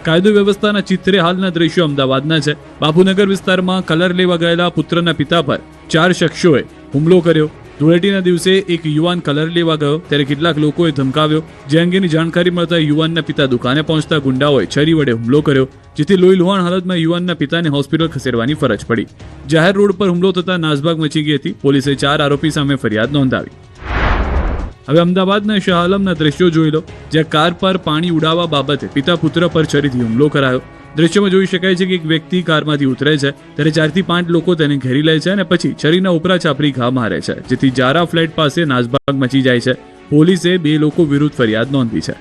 કાયદો વ્યવસ્થાના ચિત્રે હાલના દ્રશ્યો અમદાવાદના છે. બાપુનગર વિસ્તારમાં કલર લેવા ગયેલા પુત્રના પિતા પર 4 શખ્સોએ હુમલો કર્યો. ધૂળેટીના દિવસે એક યુવાન કલર લેવા ગયો ત્યારે કેટલાક લોકોએ ધમકાવ્યો. જે અંગેની જાણકારી મળતા યુવાનના પિતા દુકાને પહોંચતા ગુંડાઓએ છરી વડે હુમલો કર્યો, જેથી લોહી લુહાણ હાલતમાં યુવાનના પિતાને હોસ્પિટલ ખસેડવાની ફરજ પડી. જાહેર રોડ પર હુમલો થતા નાસભાગ મચી ગઈ હતી. પોલીસે 4 આરોપી સામે ફરિયાદ નોંધાવી. હવે અમદાવાદના શાહ આલમના દ્રશ્યો જોઈ લો, જ્યાં કાર પર પાણી ઉડાવવા બાબતે પિતા પુત્ર પર છરીથી હુમલો કરાયો. દ્રશ્યમાં જોઈ શકાય છે કે એક વ્યક્તિ કારમાંથી ઉતરે છે ત્યારે 4 થી 5 લોકો તેને ઘેરી લે છે અને પછી છરીના ઉપરા છાપરી ઘા મારે છે, જેથી જારા ફ્લેટ પાસે નાસભાગ મચી જાય છે. પોલીસે 2 લોકો વિરુદ્ધ ફરિયાદ નોંધી છે.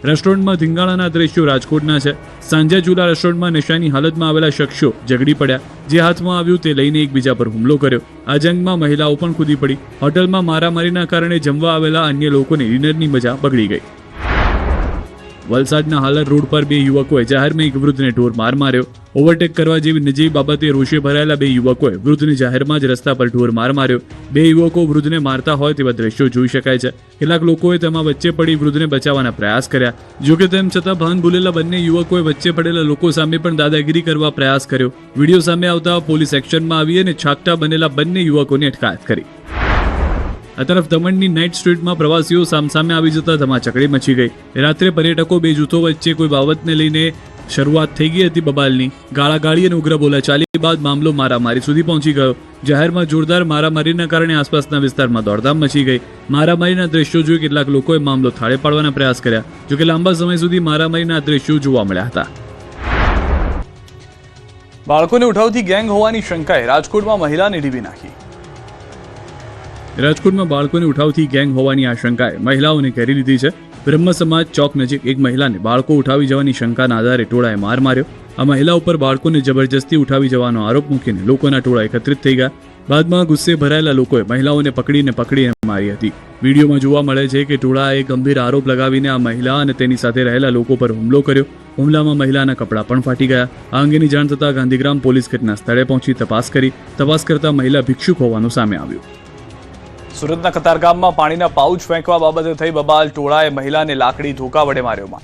રેસ્ટોરન્ટમાં ધીંગાણાના દ્રશ્યો રાજકોટના છે. સાંજે ચૂલા રેસ્ટોરન્ટમાં નશાની હાલતમાં આવેલા શખ્સો ઝઘડી પડ્યા. જે હાથમાં આવ્યું તે લઈને એકબીજા પર હુમલો કર્યો. આ જંગમાં મહિલાઓ પણ કૂદી પડી. હોટલમાં મારામારીના કારણે જમવા આવેલા અન્ય લોકોની ડિનરની મજા બગડી ગઈ. વલસાડના હાલર રોડ પર 2 યુવકોએ જાહેરમાં એક વૃદ્ધને ઢોર માર માર્યો. ઓવરટેક કરવા જેવી નજીવી બાબતે રોષે ભરાયેલા 2 યુવકોએ વૃદ્ધને જાહેરમાં જ રસ્તા પર ઢોર માર માર્યો. 2 યુવકો વૃદ્ધને મારતા હોય તેવા દ્રશ્યો જોઈ શકાય છે. કેટલાક લોકોએ તેમાં વચ્ચે પડી વૃદ્ધને બચાવવાના પ્રયાસ કર્યા. જોકે તેમ છતાં ભાન ભૂલેલા બંને યુવકોએ વચ્ચે પડેલા લોકો સામે પણ દાદાગીરી કરવા પ્રયાસ કર્યો. વિડીયો સામે આવતા પોલીસ એક્શનમાં આવી અને છાકટા બનેલા બંને યુવકોની અટકાયત કરી. આ તરફ દમણની નાઇટ સ્ટ્રીટમાં પ્રવાસીઓ સામસામે આવી જતા ધમાચકડી મચી ગઈ. રાત્રે પર્યટકો 2 જૂથો વચ્ચે કોઈ બાબતને લઈને શરૂઆત થઈ ગઈ હતી બબાલની. ગાળાગાળી અને ઉગ્ર બોલાચાલી બાદ મામલો મારામારી સુધી પહોંચી ગયો. જાહેરમાં જોરદાર મારામારીના કારણે આસપાસના વિસ્તારમાં દોડધામ મચી ગઈ. મારામારીના દ્રશ્યો જોઈ કેટલાક લોકોએ મામલો થાળે પાડવાના પ્રયાસ કર્યા. જોકે લાંબા સમય સુધી મારામારીના દ્રશ્યો જોવા મળ્યા હતા. બાળકોને ઉઠાવતી ગેંગ હોવાની શંકાએ રાજકોટમાં મહિલાને ઢીબી નાખી. રાજકોટમાં બાળકોને ઉઠાવતી ગેંગ હોવાની આશંકાએ મહિલાઓને ઘેરી લીધી છે. બ્રહ્મ સમાજ ચોક નજીક એક મહિલાને બાળકો ઉઠાવી જવાની શંકાના આધારે ટોળાએ માર માર્યો. આ મહિલા ઉપર બાળકોને જબરજસ્તી ઉઠાવી જવાનો આરોપ મૂકીને લોકોના ટોળા એકત્રિત થઈ ગયા. બાદમાં ગુસ્સે ભરાયેલા લોકોએ મહિલાઓને પકડીને મારી હતી. વિડીયોમાં જોવા મળે છે કે ટોળાએ ગંભીર આરોપ લગાવીને આ મહિલા અને તેની સાથે રહેલા લોકો પર હુમલો કર્યો. હુમલામાં મહિલાના કપડાં પણ ફાટી ગયા. આ અંગેની જાણ થતાં ગાંધીગ્રામ પોલીસ ઘટના સ્થળે પહોંચી તપાસ કરી. તપાસ કરતા મહિલા ભિક્ષુક હોવાનું સામે આવ્યું. સુરતના કતારગામમાં પાણીના પાઉચ ફેંકવા બાબતે થઈ બબાલ. ટોળાએ મહિલાને લાકડી ધોકા વડે માર્યો.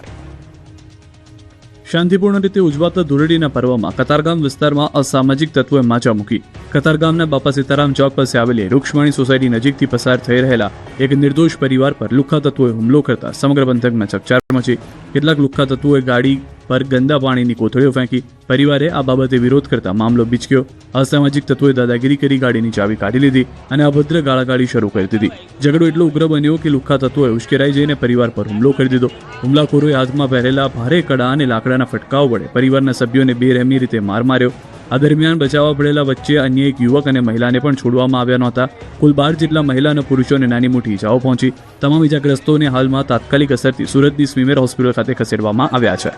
શાંતિપૂર્ણ રીતે ઉજવાતા ધૂળેટીના પર્વમાં કતારગામ વિસ્તારમાં અસામાજિક તત્વોએ માચા મૂકી. કતારગામના બાપા સીતારામ ચોક પાસે આવેલી રૂક્ષ્મણી સોસાયટી નજીકથી પસાર થઈ રહેલા એક નિર્દોષ પરિવાર પર લુખ્ખા તત્વોએ હુમલો કરતા સમગ્ર પંથકમાં ચકચાર મચી. કેટલાક લુખ્ખા તત્વોએ ગાડી પર ગંદા પાણીની કોથળીઓ ફેંકી. પરિવારે આ બાબતે વિરોધ કરતા મામલો બીચક્યો. અસામાજિક તત્વોએ દાદાગીરી કરી ગાડીની ચાવી કાઢી લીધી અને અભદ્ર ગાળાગાળી શરૂ કરી દીધી. ઝઘડો એટલો ઉગ્ર બન્યો કે લુખ્ખા તત્વોએ ઉશ્કેરાઈ જઈને પરિવાર પર હુમલો કરી દીધો. હુમલાખોરોએ હાથમાં પહેરેલા ભારે કડા અને લાકડાના ફટકાઓ વડે પરિવારના સભ્યોને બેરહેમી રીતે માર માર્યો. આ દરમિયાન બચાવવા પડેલા વચ્ચે અન્ય એક યુવક અને મહિલાને પણ છોડવામાં આવ્યા નહોતા. કુલ 12 જેટલા મહિલા અને પુરુષોને નાની મોટી ઇજાઓ પહોંચી. તમામ ઇજાગ્રસ્તોને હાલમાં તાત્કાલિક અસરથી સુરતની સ્વીમેર હોસ્પિટલ ખાતે ખસેડવામાં આવ્યા છે.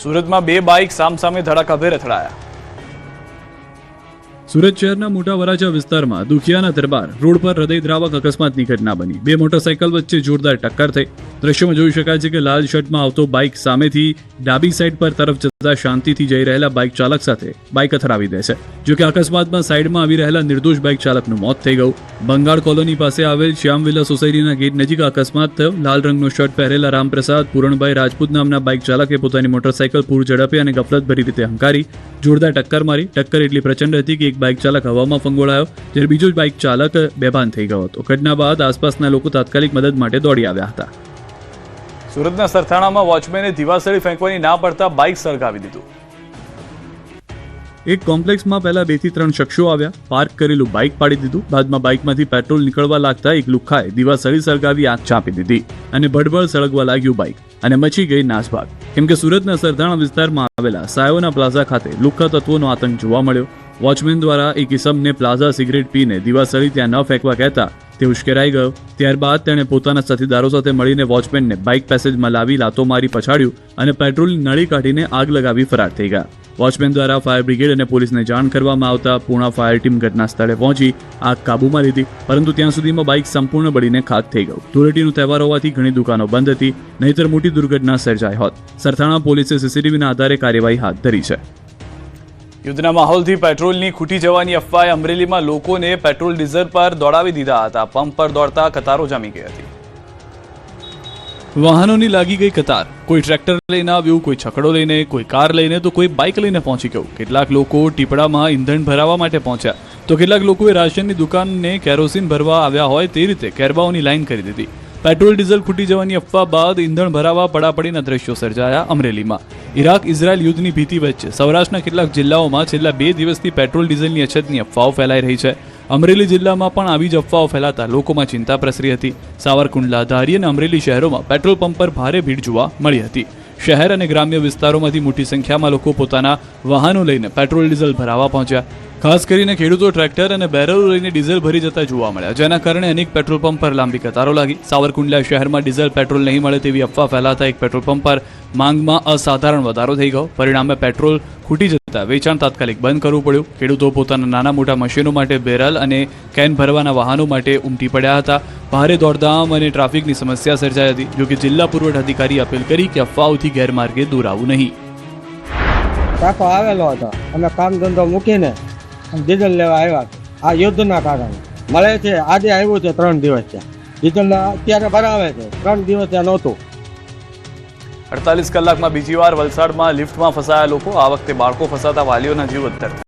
સુરતમાં 2 બાઇક સામસામે ધડાકાભેર અથડાયા. સુરત શહેરના મોટા વરાછા વિસ્તારમાં દુખિયાના દરબાર રોડ પર હૃદયદ્રાવક અકસ્માતની ઘટના બની. 2 મોટરસાઇકલ વચ્ચે જોરદાર ટક્કર થઈ. દ્રશ્યમાં જોઈ શકાય છે કે લાલ શર્ટમાં આવતો બાઇક સામેથી ડાબી સાઈડ પર તરફ જતા શાંતિથી જઈ રહેલા બાઇક ચાલક સાથે બાઇક અથડાવી દે છે. જોકે અકસ્માતમાં સાઈડમાં આવી રહેલા નિર્દોષ બાઇક ચાલકનું મોત થઈ ગયું. બંગાળ કોલોની પાસે આવેલ શ્યામવિલા સોસાયટીના ગેટ નજીક અકસ્માત થયો. લાલ રંગનો શર્ટ પહેરેલા રામપ્રસાદ પૂરણભાઈ રાજપૂત નામના બાઇક ચાલકે પોતાની મોટરસાઇકલ પૂર ઝડપે અને ગફલતભરી રીતે હંકારી જોરદાર ટક્કર મારી. ટક્કર એટલી પ્રચંડ હતી કે એક બાઇક ચાલક હવામાં ફંગોળાયો, જ્યારે બીજો બાઇક ચાલક બેભાન થઈ ગયો હતો. ઘટના બાદ આસપાસના લોકો તાત્કાલિક મદદ માટે દોડી આવ્યા હતા. સુરતના સરથાણામાં વોચમેને દિવાસળી ફેંકવાની ના પડતા બાઇક સળગાવી દીધું. એક કોમ્પ્લેક્સમાં પહેલા 2 થી 3 શખ્સો આવ્યા, પાર્ક કરેલું બાઇક પાડી દીધું. બાદમાં બાઇકમાંથી પેટ્રોલ નીકળવા લાગતા એક લુખ્ખાએ દિવાસળી સળગાવી આગ ચાંપી દીધી અને ભડભડ સળગવા લાગ્યું બાઇક અને મચી ગઈ નાસભાગ. કેમ કે સુરતના સરથાણા વિસ્તારમાં આવેલા સાયોના પ્લાઝા ખાતે લુખ્ખા તત્વોનો આતંક જોવા મળ્યો. વોચમેન દ્વારા એક ઇસમને પ્લાઝા સિગરેટ પીને દિવાસળી ત્યાં ન ફેંકવા કહેતા તે ઉશ્કેરાઈ ગયો. ત્યારબાદ તેણે પોતાના સાથીદારો સાથે મળીને વોચમેનને બાઇક પેસેજમાં લાવી લાતો મારી પછાડ્યું અને પેટ્રોલની નળી કાઢીને આગ લગાવી ફરાર થઈ ગયા. વોચમેન દ્વારા ફાયર બ્રિગેડ અને પોલીસને જાણ કરવામાં આવતા પૂર્ણા ફાયર ટીમ ઘટના સ્થળે પહોંચી આગ કાબૂમાં લીધી. પરંતુ ત્યાં સુધીમાં બાઇક સંપૂર્ણ બળીને ખાક થઈ ગયું. ધૂળેટીનો તહેવાર હોવાથી ઘણી દુકાનો બંધ હતી, નહીંતર મોટી દુર્ઘટના સર્જાઈ હોત. સરથાણા પોલીસે સીસીટીવીના આધારે કાર્યવાહી હાથ ધરી છે. યુદ્ધના માહોલથી પેટ્રોલની ખૂટી જવાની અફવાએ અમરેલીમાં લોકોને પેટ્રોલ ડીઝલ પર દોડાવી દીધા હતા. પંપ પર દોડતા કતારો જામી ગઈ હતી. વાહનોની લાગી ગઈ કતાર. કોઈ ટ્રેક્ટર લઈને આવ્યું, કોઈ છકડો લઈને, કોઈ કાર લઈને, તો કોઈ બાઇક લઈને પહોંચી ગયું. કેટલાક લોકો ટીપડામાં ઈંધણ ભરાવવા માટે પહોંચ્યા, તો કેટલાક લોકોએ રાશનની દુકાનને કેરોસીન ભરવા આવ્યા હોય તે રીતે કેરબાઓની લાઈન કરી દીધી. પેટ્રોલ ડીઝલ ખૂટી જવાની અફવા બાદ ઈંધણ ભરાવા પડાપડીના દ્રશ્યો સર્જાયા અમરેલીમાં. ઇરાક ઇઝરાયલ યુદ્ધની ભીતિ વચ્ચે સૌરાષ્ટ્રના કેટલાક જિલ્લાઓમાં છેલ્લા 2 દિવસથી પેટ્રોલ ડીઝલની અછતની અફવાઓ ફેલાઈ રહી છે. અમરેલી જિલ્લામાં પણ આવી જ અફવાઓ ફેલાતા લોકોમાં ચિંતા પ્રસરી હતી. સાવરકુંડલા, ધારી અને અમરેલી શહેરોમાં પેટ્રોલ પંપ પર ભારે ભીડ જોવા મળી હતી. શહેર અને ગ્રામ્ય વિસ્તારોમાંથી મોટી સંખ્યામાં લોકો પોતાના વાહનો લઈને પેટ્રોલ ડીઝલ ભરાવા પહોંચ્યા. ખાસ કરીને ખેડૂતો ટ્રેક્ટર અને બેરલો લઈને ડીઝલ ભરી જતા જોવા મળ્યા, જેના કારણે અનેક પેટ્રોલ પંપ પર લાંબી કતારો લાગી. સાવરકુંડલા શહેરમાં ડીઝલ પેટ્રોલ નહીં મળે તેવી અફવા ફેલાતા એક પેટ્રોલ પંપ પર માંગમાં અસાધારણ વધારો થઈ ગયો. પરિણામે પેટ્રોલ ખૂટી જતા વેચાણ તાત્કાલિક બંધ કરવું પડ્યું. ખેડૂતો પોતાના નાના મોટા મશીનો માટે બેરલ અને કેન ભરવાના વાહનો માટે ઉમટી પડ્યા હતા. ભારે દોડધામ અને ટ્રાફિકની સમસ્યા સર્જાઈ હતી. જોકે જિલ્લા પુરવઠા અધિકારી અપીલ કરી કે અફવાઓથી ગેરમાર્ગે દૂર આવવું નહીં. ટાંકો આવેલો હતો, અમે કામ ધંધો મૂકીને ડીઝલ લેવા આવ્યા. આ યુદ્ધના કારણે મળે છે. આજે આવ્યું છે 3 દિવસ ત્યાં ડીઝલ અત્યારે ભરાવે છે, 3 દિવસ ત્યાં નહોતું. 48 કલાકમાં બીજી વાર વલસાડમાં લિફ્ટમાં ફસાયા લોકો. આ વખતે બાળકો ફસાતા વાલીઓના જીવ અદ્ધર થયા.